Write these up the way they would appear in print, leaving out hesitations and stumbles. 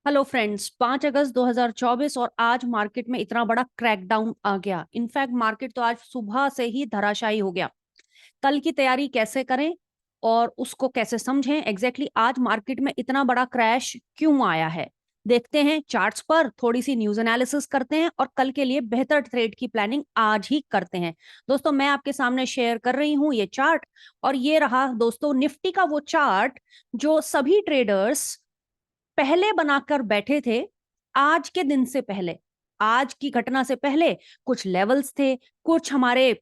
Hello friends, 5 अगस्त 2024 और आज market में इतना बड़ा क्रैकडाउन आ गया। इनफैक्ट मार्केट तो आज सुबह से ही धराशायी हो गया। कल की तैयारी कैसे करें और उसको कैसे समझें, एग्जैक्टली आज मार्केट में इतना बड़ा क्रैश क्यों आया है, देखते हैं। चार्ट्स पर थोड़ी सी न्यूज एनालिसिस करते हैं और कल के लिए बेहतर ट्रेड की प्लानिंग आज ही करते हैं। दोस्तों, मैं आपके सामने शेयर कर रही हूं ये चार्ट, और ये रहा दोस्तों निफ्टी का वो चार्ट जो सभी ट्रेडर्स पहले बनाकर बैठे थे। आज के दिन से पहले, आज की घटना से पहले कुछ लेवल्स थे, कुछ हमारे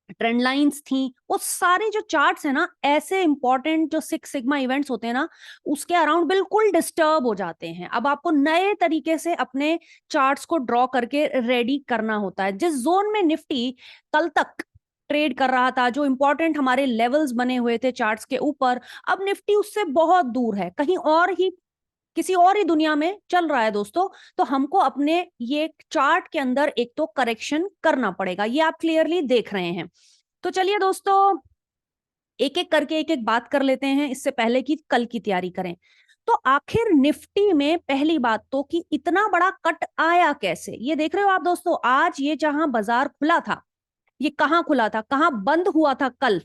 ट्रेंड लाइंस थी। वो सारे जो चार्ट्स है ना, ऐसे इंपॉर्टेंट जो सिक्स सिग्मा इवेंट्स होते हैं ना, उसके अराउंड बिल्कुल डिस्टर्ब हो जाते हैं। अब आपको नए तरीके से अपने चार्ट्स को ड्रॉ करके रेडी करना होता है। जिस जोन में निफ्टी कल तक ट्रेड कर रहा था, जो इंपॉर्टेंट हमारे लेवल्स बने हुए थे चार्ट्स के ऊपर, अब निफ्टी उससे बहुत दूर है, कहीं और ही, किसी और ही दुनिया में चल रहा है दोस्तों। तो हमको अपने ये चार्ट के अंदर एक तो करेक्शन करना पड़ेगा, ये आप क्लियरली देख रहे हैं। तो चलिए दोस्तों, एक एक करके एक एक बात कर लेते हैं इससे पहले कि कल की तैयारी करें। तो आखिर निफ्टी में पहली बात तो कि इतना बड़ा कट आया कैसे, ये देख रहे हो आप दोस्तों। आज ये जहां बाजार खुला था, ये कहां खुला था, कहां बंद हुआ था कल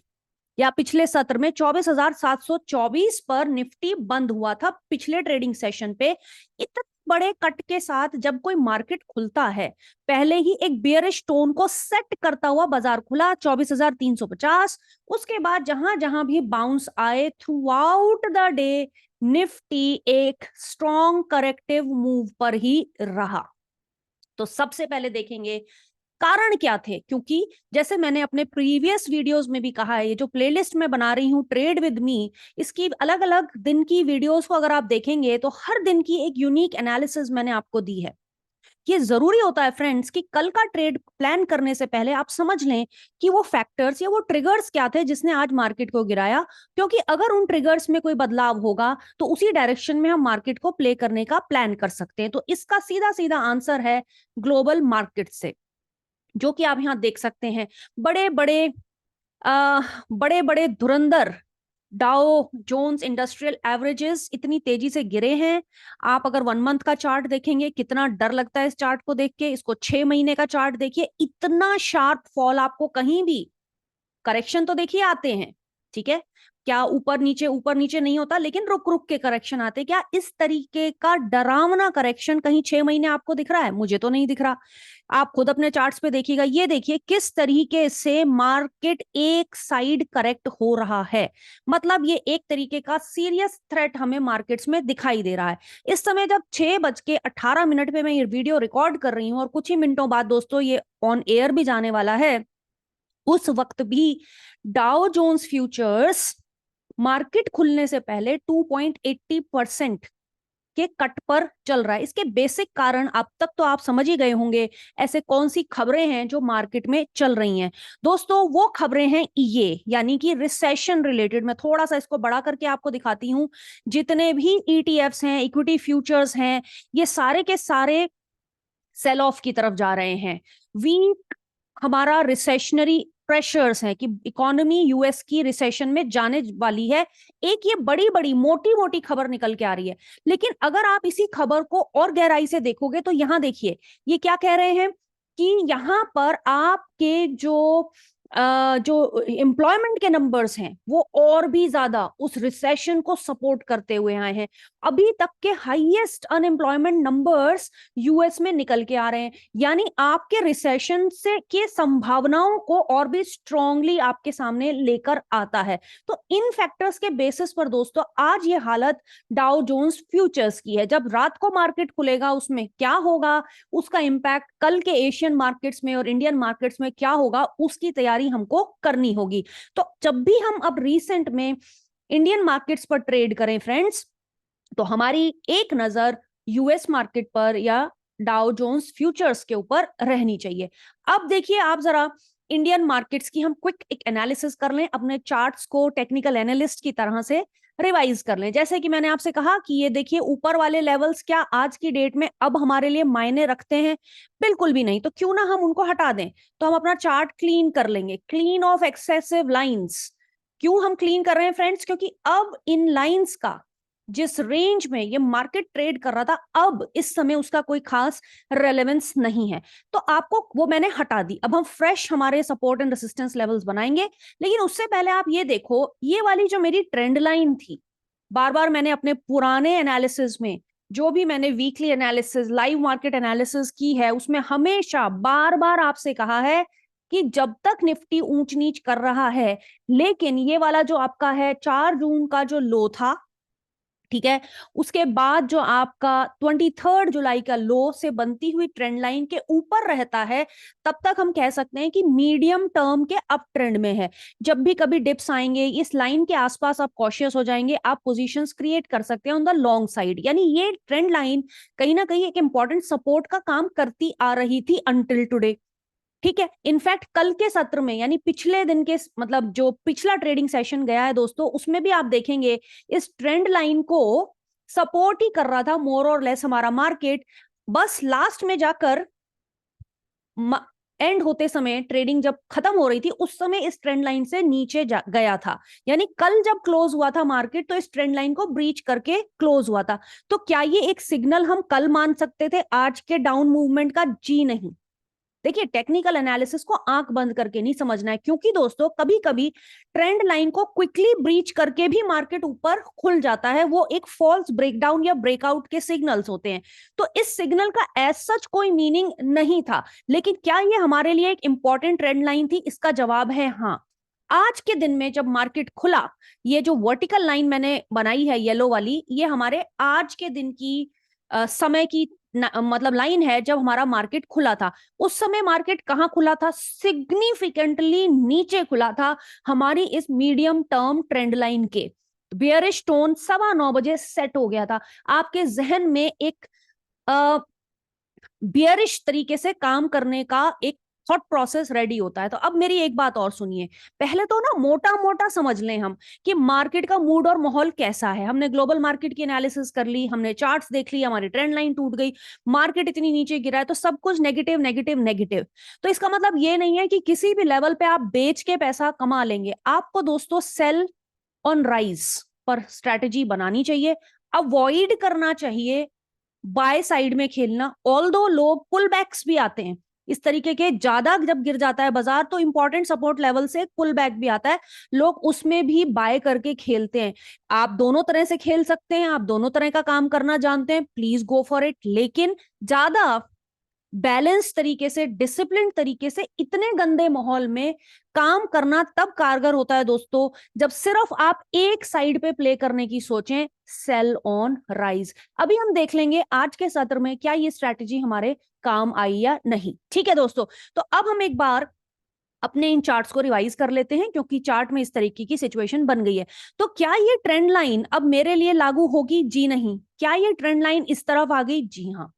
या पिछले सत्र में? 24,724 पर निफ्टी बंद हुआ था पिछले ट्रेडिंग सेशन पे। इतने बड़े कट के साथ जब कोई मार्केट खुलता है, पहले ही एक बियरिश टोन को सेट करता हुआ बाजार खुला 24,350। उसके बाद जहां जहां भी बाउंस आए through out the day, Nifty एक स्ट्रॉन्ग करेक्टिव मूव पर ही रहा। तो सबसे पहले देखेंगे कारण क्या थे, क्योंकि जैसे मैंने अपने प्रीवियस वीडियोस में भी कहा है, ये जो प्लेलिस्ट मैं बना रही हूं ट्रेड विद मी, इसकी अलग अलग दिन की वीडियोस को अगर आप देखेंगे तो हर दिन की एक यूनिक एनालिसिस मैंने आपको दी है। ये जरूरी होता है फ्रेंड्स कि कल का ट्रेड प्लान करने से पहले आप समझ लें कि वो फैक्टर्स या वो ट्रिगर्स क्या थे जिसने आज मार्केट को गिराया। क्योंकि अगर उन ट्रिगर्स में कोई बदलाव होगा तो उसी डायरेक्शन में हम मार्केट को प्ले करने का प्लान कर सकते हैं। तो इसका सीधा सीधा आंसर है ग्लोबल मार्केट से, जो कि आप यहां देख सकते हैं। बड़े बड़े बड़े बड़े धुरंधर डाउ जोन्स इंडस्ट्रियल एवरेजेस इतनी तेजी से गिरे हैं। आप अगर 1 मंथ का चार्ट देखेंगे, कितना डर लगता है इस चार्ट को देख के। इसको 6 महीने का चार्ट देखिए, इतना शार्प फॉल आपको कहीं भी, करेक्शन तो देखिए आते हैं, ठीक है, क्या ऊपर नीचे नहीं होता, लेकिन रुक रुक के करेक्शन आते हैं। क्या इस तरीके का डरावना करेक्शन कहीं 6 महीने आपको दिख रहा है? मुझे तो नहीं दिख रहा। आप खुद अपने चार्ट्स पे देखिएगा, ये देखिए किस तरीके से मार्केट एक साइड करेक्ट हो रहा है। मतलब ये एक तरीके का सीरियस थ्रेट हमें मार्केट्स में दिखाई दे रहा है। इस समय जब 6:18 पे मैं ये वीडियो रिकॉर्ड कर रही हूँ और कुछ ही मिनटों बाद दोस्तों ये ऑन एयर भी जाने वाला है, उस वक्त भी डाउ जोन्स फ्यूचर्स मार्केट खुलने से पहले 2.80% के कट पर चल रहा है। इसके बेसिक कारण अब तक तो आप समझ ही गए होंगे। ऐसे कौन सी खबरें हैं जो मार्केट में चल रही हैं दोस्तों? वो खबरें हैं ये, यानी कि रिसेशन रिलेटेड। मैं थोड़ा सा इसको बड़ा करके आपको दिखाती हूं। जितने भी ईटीएफ्स हैं, इक्विटी फ्यूचर्स हैं, ये सारे के सारे सेल ऑफ की तरफ जा रहे हैं। वीक हमारा रिसेशनरी प्रेशर्स है कि इकोनॉमी यूएस की रिसेशन में जाने वाली है। एक ये बड़ी बड़ी मोटी मोटी खबर निकल के आ रही है। लेकिन अगर आप इसी खबर को और गहराई से देखोगे तो यहां देखिए, ये क्या कह रहे हैं कि यहां पर आपके जो एम्प्लॉयमेंट के नंबर्स हैं वो और भी ज्यादा उस रिसेशन को सपोर्ट करते हुए आए हैं। अभी तक के हाईएस्ट अनएम्प्लॉयमेंट नंबर्स यूएस में निकल के आ रहे हैं, यानी आपके रिसेशन से के संभावनाओं को और भी स्ट्रांगली आपके सामने लेकर आता है। तो इन फैक्टर्स के बेसिस पर दोस्तों आज ये हालत डाउ जोन्स फ्यूचर्स की है। जब रात को मार्केट खुलेगा उसमें क्या होगा, उसका इंपैक्ट कल के एशियन मार्केट्स में और इंडियन मार्केट्स में क्या होगा, उसकी तैयारी हमको करनी होगी। तो जब भी हम अब रिसेंट में इंडियन मार्केट्स पर ट्रेड करें फ्रेंड्स, तो हमारी एक नजर यूएस मार्केट पर या डाउ जोन्स फ्यूचर्स के ऊपर रहनी चाहिए। अब देखिए आप जरा इंडियन मार्केट्स की हम क्विक एक एनालिसिस कर लें, अपने चार्ट्स को टेक्निकल एनालिस्ट की तरह से रिवाइज कर लें। जैसे कि मैंने आपसे कहा कि ये देखिए ऊपर वाले लेवल्स क्या आज की डेट में अब हमारे लिए मायने रखते हैं? बिल्कुल भी नहीं। तो क्यों ना हम उनको हटा दें। तो हम अपना चार्ट क्लीन कर लेंगे, क्लीन ऑफ एक्सेसिव लाइंस। क्यों हम क्लीन कर रहे हैं फ्रेंड्स? क्योंकि अब इन लाइंस का जिस रेंज में ये मार्केट ट्रेड कर रहा था, अब इस समय उसका कोई खास रेलेवेंस नहीं है, तो आपको वो मैंने हटा दी। अब हम फ्रेश हमारे सपोर्ट एंड रेसिस्टेंस लेवल्स बनाएंगे, लेकिन उससे पहले आप ये देखो, ये वाली जो मेरी ट्रेंड लाइन थी, बार बार मैंने अपने पुराने एनालिसिस में, जो भी मैंने weekly analysis, live market analysis की है, उसमें हमेशा बार बार आपसे कहा है कि जब तक निफ्टी ऊंच नीच कर रहा है, लेकिन ये वाला जो आपका है 4 जून का जो लो था, ठीक है, उसके बाद जो आपका 23 जुलाई का लो से बनती हुई ट्रेंड लाइन के ऊपर रहता है, तब तक हम कह सकते हैं कि मीडियम टर्म के अप ट्रेंड में है। जब भी कभी डिप्स आएंगे, इस लाइन के आसपास आप कॉशियस हो जाएंगे, आप पोजीशंस क्रिएट कर सकते हैं ऑन द लॉन्ग साइड। यानी ये ट्रेंड लाइन कहीं ना कहीं एक इंपॉर्टेंट सपोर्ट का काम करती आ रही थी अंटिल टुडे। ठीक है, इनफैक्ट कल के सत्र में, यानी पिछले दिन के, मतलब जो पिछला ट्रेडिंग सेशन गया है दोस्तों, उसमें भी आप देखेंगे इस ट्रेंड लाइन को सपोर्ट ही कर रहा था मोर और लेस हमारा मार्केट। बस लास्ट में जाकर एंड होते समय, ट्रेडिंग जब खत्म हो रही थी, उस समय इस ट्रेंड लाइन से नीचे गया था। यानी कल जब क्लोज हुआ था मार्केट, तो इस ट्रेंड लाइन को ब्रीच करके क्लोज हुआ था। तो क्या ये एक सिग्नल हम कल मान सकते थे आज के डाउन मूवमेंट का? जी नहीं। देखिए, टेक्निकल एनालिसिस को आंख बंद करके नहीं समझना है, क्योंकि दोस्तों कभी कभी ट्रेंड लाइन को क्विकली ब्रीच करके भी मार्केट ऊपर खुल जाता है। वो एक फॉल्स ब्रेकडाउन या ब्रेकआउट के सिग्नल्स होते हैं। तो इस सिग्नल का एज सच कोई मीनिंग नहीं था, लेकिन क्या ये हमारे लिए एक इंपॉर्टेंट ट्रेंड लाइन थी? इसका जवाब है हाँ। आज के दिन में जब मार्केट खुला, ये जो वर्टिकल लाइन मैंने बनाई है येलो वाली, ये हमारे आज के दिन की समय की मतलब लाइन है जब हमारा मार्केट खुला था। उस समय मार्केट कहां खुला था? सिग्निफिकेंटली नीचे खुला था हमारी इस मीडियम टर्म ट्रेंड लाइन के। बियरिश टोन 9:15 बजे सेट हो गया था। आपके जहन में एक बियरिश तरीके से काम करने का एक थॉट प्रोसेस रेडी होता है। तो अब मेरी एक बात और सुनिए, पहले तो ना मोटा मोटा समझ लें हम कि मार्केट का मूड और माहौल कैसा है। हमने ग्लोबल मार्केट की एनालिसिस कर ली, हमने चार्ट्स देख ली, हमारी ट्रेंड लाइन टूट गई, मार्केट इतनी नीचे गिरा है, तो सब कुछ नेगेटिव नेगेटिव नेगेटिव। तो इसका मतलब ये नहीं है कि किसी भी लेवल पे आप बेच के पैसा कमा लेंगे। आपको दोस्तों सेल ऑन राइज पर स्ट्रेटेजी बनानी चाहिए, अवॉइड करना चाहिए बाय साइड में खेलना। ऑल्दो लोग पुल बैक्स भी आते हैं इस तरीके के, ज्यादा जब गिर जाता है बाजार तो इंपॉर्टेंट सपोर्ट लेवल से पुल बैक भी आता है, लोग उसमें भी बाय करके खेलते हैं। आप दोनों तरह से खेल सकते हैं, आप दोनों तरह का काम करना जानते हैं, प्लीज गो फॉर इट। लेकिन ज्यादा बैलेंस तरीके से, डिसिप्लिन तरीके से इतने गंदे माहौल में काम करना तब कारगर होता है दोस्तों, जब सिर्फ आप एक साइड पे प्ले करने की सोचें, सेल ऑन राइज। अभी हम देख लेंगे आज के सत्र में क्या ये स्ट्रैटेजी हमारे काम आई या नहीं। ठीक है दोस्तों, तो अब हम एक बार अपने इन चार्ट्स को रिवाइज कर लेते हैं, क्योंकि चार्ट में इस तरीके की सिचुएशन बन गई है। तो क्या ये ट्रेंड लाइन अब मेरे लिए लागू होगी? जी नहीं। क्या ये ट्रेंड लाइन इस तरफ आ गई? जी हाँ।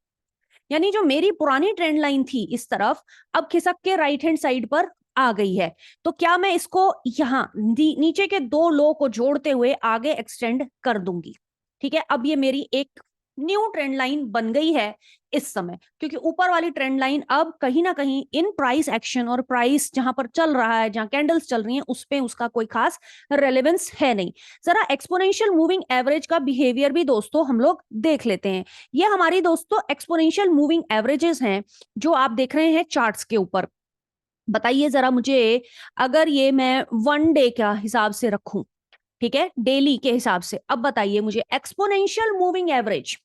यानी जो मेरी पुरानी ट्रेंड लाइन थी इस तरफ, अब खिसक के राइट हैंड साइड पर आ गई है। तो क्या मैं इसको यहां नीचे के दो लो को जोड़ते हुए आगे एक्सटेंड कर दूंगी? ठीक है, अब ये मेरी एक न्यू ट्रेंड लाइन बन गई है इस समय, क्योंकि ऊपर वाली ट्रेंड लाइन अब कहीं ना कहीं इन प्राइस एक्शन और प्राइस जहां पर चल रहा है, जहां कैंडल्स चल रही हैं, उस पे उसका कोई खास रेलेवेंस है नहीं। जरा एक्सपोनेंशियल मूविंग एवरेज का बिहेवियर भी दोस्तों हम लोग देख लेते हैं। ये हमारी दोस्तों एक्सपोनेंशियल मूविंग एवरेजेस हैं जो आप देख रहे हैं चार्ट्स के ऊपर। बताइए जरा मुझे, अगर ये मैं 1 डे का हिसाब से रखूं, ठीक है, डेली के हिसाब से, अब बताइए मुझे एक्सपोनेंशियल मूविंग एवरेज,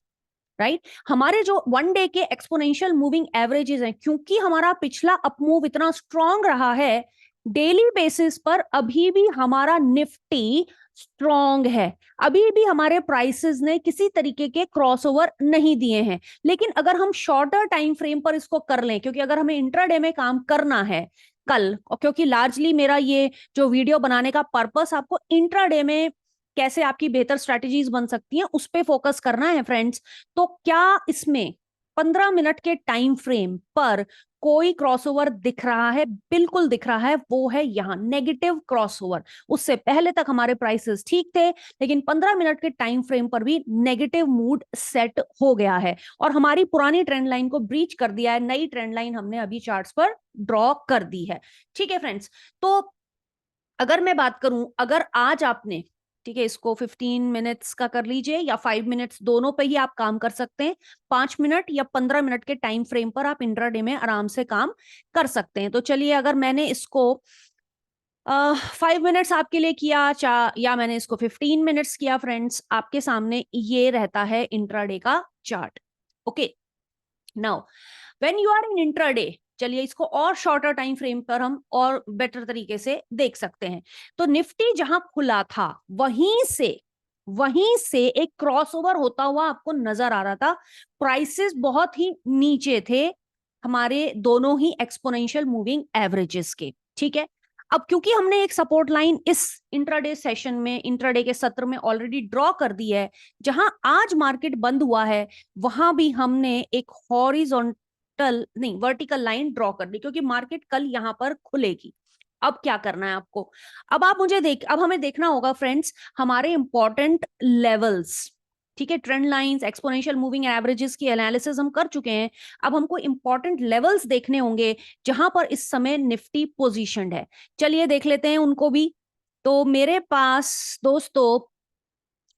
राइट, हमारे जो 1 डे के एक्सपोनेंशियल मूविंग एवरेजेस हैं, क्योंकि हमारा पिछला अपमूव इतना स्ट्रांग रहा है, डेली बेसिस पर अभी भी हमारा निफ्टी स्ट्रांग है, अभी भी हमारे प्राइसेस ने किसी तरीके के क्रॉसओवर नहीं दिए हैं। लेकिन अगर हम शॉर्टर टाइम फ्रेम पर इसको कर लें, क्योंकि अगर हमें इंट्राडे में काम करना है कल, और क्योंकि लार्जली मेरा ये जो वीडियो बनाने का पर्पस आपको इंट्राडे में कैसे आपकी बेहतर स्ट्रैटेजीज बन सकती हैं उस पे फोकस करना है फ्रेंड्स, तो क्या इसमें 15 मिनट के टाइम फ्रेम पर कोई क्रॉसओवर दिख रहा है? बिल्कुल दिख रहा है, वो है यहाँ नेगेटिव क्रॉसओवर। उससे पहले तक हमारे प्राइसेस ठीक थे, लेकिन 15 मिनट के टाइम फ्रेम पर भी नेगेटिव मूड सेट हो गया है और हमारी पुरानी ट्रेंड लाइन को ब्रीच कर दिया है। नई ट्रेंड लाइन हमने अभी चार्ट्स पर ड्रॉ कर दी है। ठीक है फ्रेंड्स, तो अगर मैं बात करूं, अगर आज आपने, ठीक है, इसको 15 मिनट्स का कर लीजिए या 5 मिनट्स, दोनों पे ही आप काम कर सकते हैं। 5 मिनट या 15 मिनट के टाइम फ्रेम पर आप इंट्राडे में आराम से काम कर सकते हैं। तो चलिए, अगर मैंने इसको 5 मिनट्स आपके लिए किया या मैंने इसको 15 मिनट्स किया फ्रेंड्स, आपके सामने ये रहता है इंट्राडे का chart. Okay, now when you are in intraday, चलिए इसको और शॉर्टर टाइम फ्रेम पर हम और बेटर तरीके से देख सकते हैं। तो निफ्टी जहां खुला था वहीं से एक क्रॉसओवर होता हुआ आपको नजर आ रहा था। प्राइसेस बहुत ही नीचे थे हमारे दोनों ही एक्सपोनेंशियल मूविंग एवरेजेस के। ठीक है, अब क्योंकि हमने एक सपोर्ट लाइन इस इंट्राडे सेशन में, इंट्राडे के सत्र में ऑलरेडी ड्रॉ कर दी है, जहां आज मार्केट बंद हुआ है वहां भी हमने एक हॉरिजॉन्टल नहीं वर्टिकल लाइन ड्रॉ कर दी, क्योंकि मार्केट कल यहां पर खुलेगी। अब क्या करना है आपको, अब हमें देखना होगा फ्रेंड्स हमारे इंपॉर्टेंट लेवल्स। ठीक है, trend lines, exponential moving averages की एनालिसिस हम कर चुके हैं। अब हमको इंपॉर्टेंट लेवल्स देखने होंगे जहां पर इस समय निफ्टी पोजीशनड है। चलिए देख लेते हैं उनको भी। तो मेरे पास दोस्तों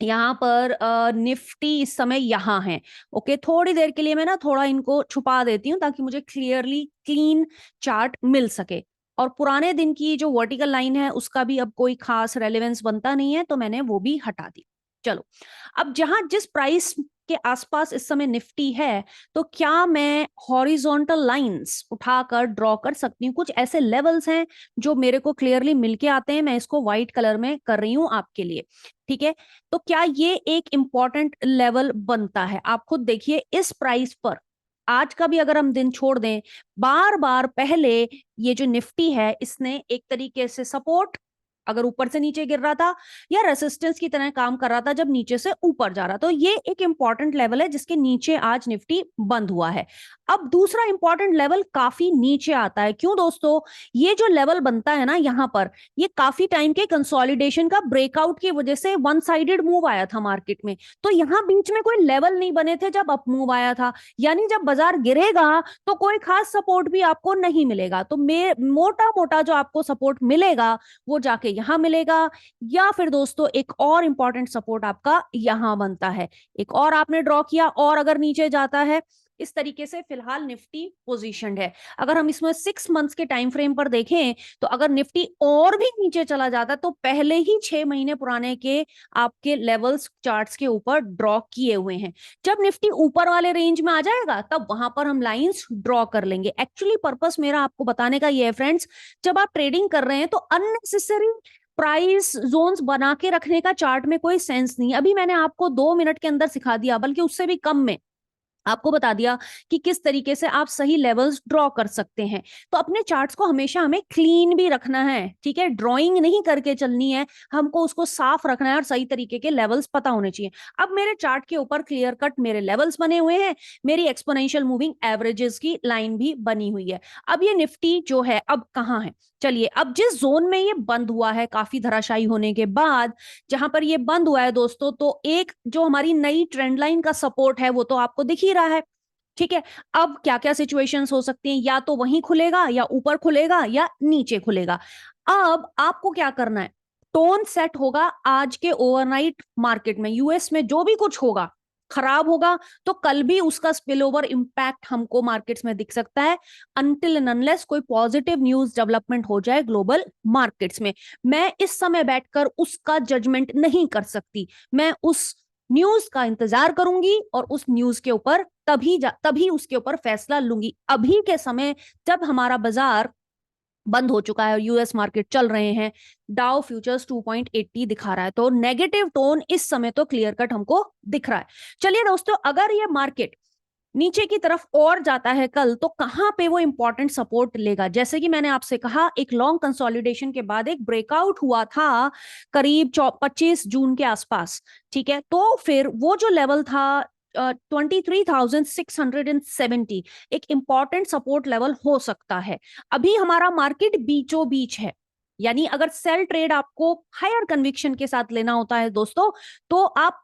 यहाँ पर निफ्टी इस समय यहाँ है। ओके, थोड़ी देर के लिए मैं ना थोड़ा इनको छुपा देती हूँ ताकि मुझे क्लियरली क्लीन चार्ट मिल सके। और पुराने दिन की जो वर्टिकल लाइन है उसका भी अब कोई खास रेलेवेंस बनता नहीं है, तो मैंने वो भी हटा दी। चलो, अब जहां जिस प्राइस के आसपास इस समय निफ्टी है, तो क्या मैं हॉरिजॉन्टल लाइंस उठाकर ड्रॉ कर सकती हूँ? कुछ ऐसे लेवल्स हैं जो मेरे को क्लियरली मिलके आते हैं, मैं इसको व्हाइट कलर में कर रही हूं आपके लिए। ठीक है, तो क्या ये एक इंपॉर्टेंट लेवल बनता है? आप खुद देखिए, इस प्राइस पर आज का भी अगर हम दिन छोड़ दें, बार बार पहले ये जो निफ्टी है इसने एक तरीके से सपोर्ट, अगर ऊपर से नीचे गिर रहा था, या रेसिस्टेंस की तरह काम कर रहा था जब नीचे से ऊपर जा रहा। तो ये एक इंपॉर्टेंट लेवल है जिसके नीचे आज निफ्टी बंद हुआ है। अब दूसरा इंपॉर्टेंट लेवल काफी नीचे आता है। क्यों दोस्तों? ये जो लेवल बनता है ना यहां पर, ये काफी टाइम के कंसोलिडेशन का ब्रेकआउट की वजह से वन साइडेड मूव आया था मार्केट में। तो यहां बीच में कोई लेवल नहीं बने थे जब अप मूव आया था, यानी जब बाजार गिरेगा तो कोई खास सपोर्ट भी आपको नहीं मिलेगा। तो मोटा मोटा जो आपको सपोर्ट मिलेगा वो जाके यहां मिलेगा, या फिर दोस्तों एक और इंपॉर्टेंट सपोर्ट आपका यहां बनता है। एक और आपने ड्रॉ किया और अगर नीचे जाता है, इस तरीके से फिलहाल निफ्टी पोजीशनड है। अगर हम इसमें 6 मंथ्स के टाइम फ्रेम पर देखें, तो अगर निफ्टी और भी नीचे चला जाता तो पहले ही 6 महीने पुराने के आपके लेवल्स चार्ट्स के ऊपर ड्रॉ किए हुए हैं। जब निफ्टी ऊपर वाले रेंज में आ जाएगा तब वहां पर हम लाइंस ड्रॉ कर लेंगे। एक्चुअली पर्पस मेरा आपको बताने का ये है फ्रेंड्स, जब आप ट्रेडिंग कर रहे हैं तो अननेसेसरी प्राइस जोन्स बना के रखने का चार्ट में कोई सेंस नहीं है। अभी मैंने आपको 2 मिनट के अंदर सिखा दिया, बल्कि उससे भी कम में आपको बता दिया कि किस तरीके से आप सही लेवल्स ड्रॉ कर सकते हैं। तो अपने चार्ट्स को हमेशा हमें क्लीन भी रखना है। ठीक है, ड्राइंग नहीं करके चलनी है, हमको उसको साफ रखना है और सही तरीके के लेवल्स पता होने चाहिए। अब मेरे चार्ट के ऊपर क्लियर कट मेरे लेवल्स बने हुए हैं, मेरी एक्सपोनेंशियल मूविंग एवरेजेस की लाइन भी बनी हुई है। अब ये निफ्टी जो है अब कहाँ है? चलिए, अब जिस जोन में ये बंद हुआ है काफी धराशायी होने के बाद, जहां पर ये बंद हुआ है दोस्तों, तो एक जो हमारी नई ट्रेंड लाइन का सपोर्ट है वो तो आपको दिख ही रहा है। ठीक है, अब क्या क्या सिचुएशंस हो सकती हैं, या तो वहीं खुलेगा या ऊपर खुलेगा या नीचे खुलेगा। अब आपको क्या करना है, टोन सेट होगा आज के ओवरनाइट मार्केट में। यूएस में जो भी कुछ होगा, खराब होगा तो कल भी उसका स्पिल ओवर इंपैक्ट हमको मार्केट्स में दिख सकता है, अनटिल एंड अनलेस कोई पॉजिटिव न्यूज डेवलपमेंट हो जाए ग्लोबल मार्केट्स में। मैं इस समय बैठकर उसका जजमेंट नहीं कर सकती, मैं उस न्यूज का इंतजार करूंगी और उस न्यूज के ऊपर तभी उसके ऊपर फैसला लूंगी। अभी के समय जब हमारा बाजार बंद हो चुका है और यूएस मार्केट चल रहे हैं, डाउ फ्यूचर्स 2.80 दिखा रहा है, तो नेगेटिव टोन इस समय तो क्लियर कट हमको दिख रहा है। चलिए दोस्तों, अगर ये मार्केट नीचे की तरफ और जाता है कल, तो कहां पे वो इंपॉर्टेंट सपोर्ट लेगा? जैसे कि मैंने आपसे कहा, एक लॉन्ग कंसोलिडेशन के बाद एक ब्रेकआउट हुआ था करीब 25 जून के आसपास। ठीक है, तो फिर वो जो लेवल था 23,670 एक इंपॉर्टेंट सपोर्ट लेवल हो सकता है। अभी हमारा मार्केट बीचों बीच है, यानी अगर सेल ट्रेड आपको हायर कन्विक्शन के साथ लेना होता है दोस्तों, तो आप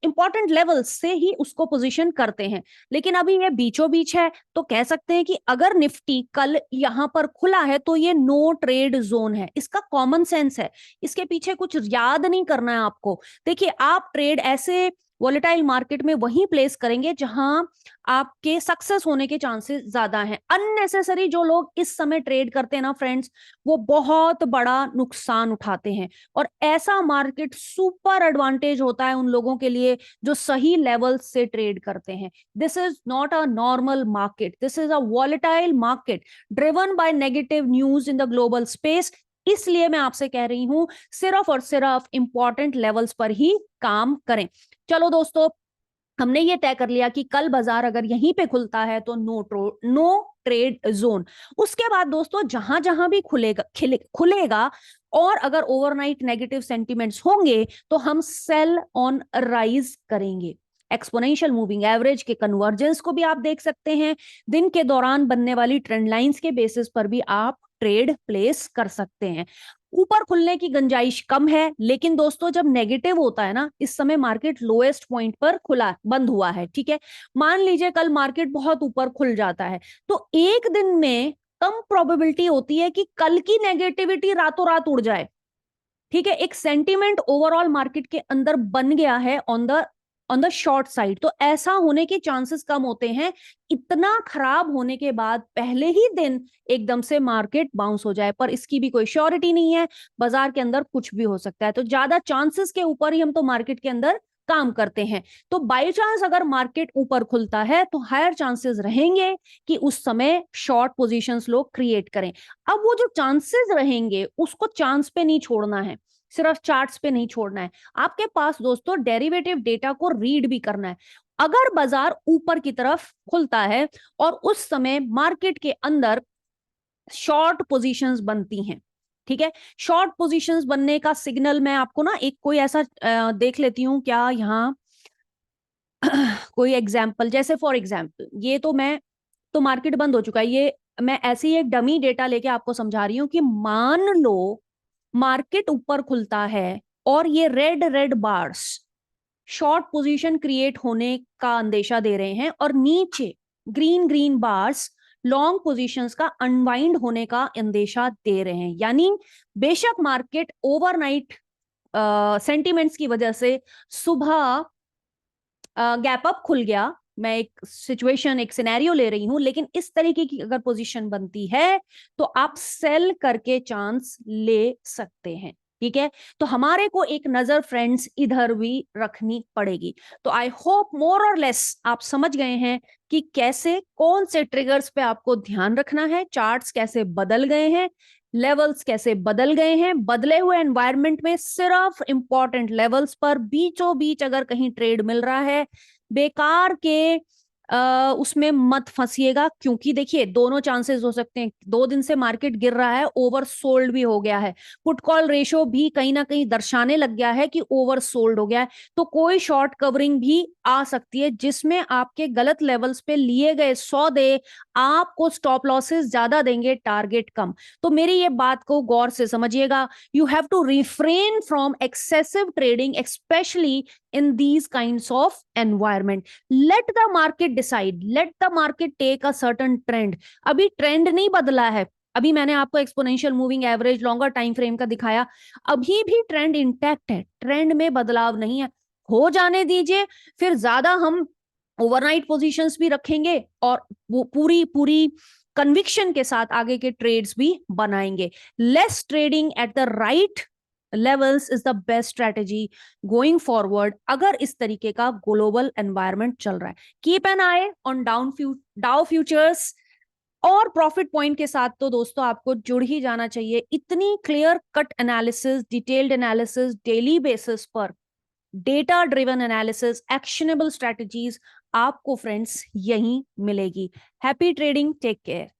इंपॉर्टेंट लेवल से ही उसको पोजीशन करते हैं। लेकिन अभी ये बीचों बीच है, तो कह सकते हैं कि अगर निफ्टी कल यहां पर खुला है तो ये नो ट्रेड जोन है। इसका कॉमन सेंस है, इसके पीछे कुछ याद नहीं करना है आपको। देखिए, आप ट्रेड ऐसे वॉलेटाइल मार्केट में वहीं प्लेस करेंगे जहां आपके सक्सेस होने के चांसेस ज्यादा हैं। अननेसेसरी जो लोग इस समय ट्रेड करते हैं ना फ्रेंड्स, वो बहुत बड़ा नुकसान उठाते हैं। और ऐसा मार्केट सुपर एडवांटेज होता है उन लोगों के लिए जो सही लेवल से ट्रेड करते हैं। This is not a normal market, this is a volatile market driven by negative news in the global space. इसलिए मैं आपसे कह रही हूं, सिर्फ और सिर्फ इंपॉर्टेंट लेवल्स पर ही काम करें। चलो दोस्तों, हमने ये तय कर लिया कि कल बाजार अगर यहीं पे खुलता है तो नो ट्रेड जोन। उसके बाद दोस्तों, जहां जहां भी खुलेगा और अगर ओवरनाइट नेगेटिव सेंटिमेंट्स होंगे तो हम सेल ऑन राइज करेंगे। एक्सपोनेंशियल मूविंग एवरेज के कन्वर्जेंस को भी आप देख सकते हैं। दिन के दौरान बनने वाली ट्रेंड लाइंस के बेसिस पर भी आप ट्रेड प्लेस कर सकते हैं। ऊपर खुलने की गुंजाइश कम है, लेकिन दोस्तों जब नेगेटिव होता है ना, इस समय मार्केट लोएस्ट पॉइंट पर खुला बंद हुआ है, ठीक है। मान लीजिए कल मार्केट बहुत ऊपर खुल जाता है, तो एक दिन में कम प्रोबेबिलिटी होती है कि कल की नेगेटिविटी रातों रात उड़ जाए, ठीक है। एक सेंटीमेंट ओवरऑल मार्केट के अंदर बन गया है ऑन द शॉर्ट साइड, तो ऐसा होने के चांसेस कम होते हैं। इतना खराब होने के बाद पहले ही दिन एकदम से मार्केट बाउंस हो जाए, पर इसकी भी कोई श्योरिटी नहीं है। बाजार के अंदर कुछ भी हो सकता है, तो ज्यादा चांसेस के ऊपर ही हम तो मार्केट के अंदर काम करते हैं। तो बाई चांस अगर मार्केट ऊपर खुलता है तो हायर चांसेस रहेंगे कि उस समय शॉर्ट पोजीशंस लोग क्रिएट करें। अब वो जो चांसेस रहेंगे उसको चांस पे नहीं छोड़ना है, सिर्फ चार्ट्स पे नहीं छोड़ना है। आपके पास दोस्तों डेरिवेटिव डेटा को रीड भी करना है। अगर बाजार ऊपर की तरफ खुलता है और उस समय मार्केट के अंदर शॉर्ट पोजीशंस बनती हैं, ठीक है। शॉर्ट पोजीशंस बनने का सिग्नल मैं आपको ना एक कोई ऐसा देख लेती हूं क्या यहाँ कोई एग्जाम्पल, जैसे फॉर एग्जाम्पल ये तो मार्केट बंद हो चुका है, ये मैं ऐसी एक डमी डेटा लेके आपको समझा रही हूं कि मान लो मार्केट ऊपर खुलता है और ये red red bars short position create होने का अंदेशा दे रहे हैं और नीचे green green bars long positions का अनवाइंड होने का अंदेशा दे रहे हैं। यानी बेशक मार्केट ओवरनाइट सेंटिमेंट्स की वजह से सुबह गैप अप खुल गया, मैं एक सिचुएशन एक सिनेरियो ले रही हूं, लेकिन इस तरीके की अगर पोजीशन बनती है तो आप सेल करके चांस ले सकते हैं, ठीक है। तो हमारे को एक नजर फ्रेंड्स इधर भी रखनी पड़ेगी। तो आई होप मोर और लेस आप समझ गए हैं कि कैसे कौन से ट्रिगर्स पे आपको ध्यान रखना है, चार्ट्स कैसे बदल गए हैं, लेवल्स कैसे बदल गए हैं। बदले हुए एनवायरनमेंट में सिर्फ इंपॉर्टेंट लेवल्स पर बीचों बीच अगर कहीं ट्रेड मिल रहा है, बेकार के उसमें मत फंसिएगा, क्योंकि देखिए दोनों चांसेस हो सकते हैं। 2 दिन से मार्केट गिर रहा है, ओवर सोल्ड भी हो गया है, पुट कॉल रेशो भी कहीं ना कहीं दर्शाने लग गया है कि ओवर सोल्ड हो गया है। तो कोई शॉर्ट कवरिंग भी आ सकती है जिसमें आपके गलत लेवल्स पे लिए गए सौदे आपको स्टॉप लॉसेस ज्यादा देंगे, टारगेट कम। तो मेरी ये बात को गौर से समझिएगा। You have to refrain from excessive trading, specially in these kinds of environment. Let the market decide, let the market take a certain trend. अभी ट्रेंड नहीं बदला है, अभी मैंने आपको exponential moving average longer time frame का दिखाया, अभी भी ट्रेंड इंटैक्ट है, ट्रेंड में बदलाव नहीं है। हो जाने दीजिए, फिर ज्यादा हम ओवरनाइट पोजीशंस भी रखेंगे और वो पूरी पूरी कन्विक्शन के साथ आगे के ट्रेड्स भी बनाएंगे। Less trading at the right levels is the best strategy going forward, अगर इस तरीके का ग्लोबल एनवायरनमेंट चल रहा है। Keep an I on Dow futures और प्रॉफिट पॉइंट के साथ तो दोस्तों आपको जुड़ ही जाना चाहिए। इतनी clear cut analysis, detailed analysis daily basis पर, data driven analysis, actionable strategies आपको फ्रेंड्स यहीं मिलेगी। Happy trading, take care.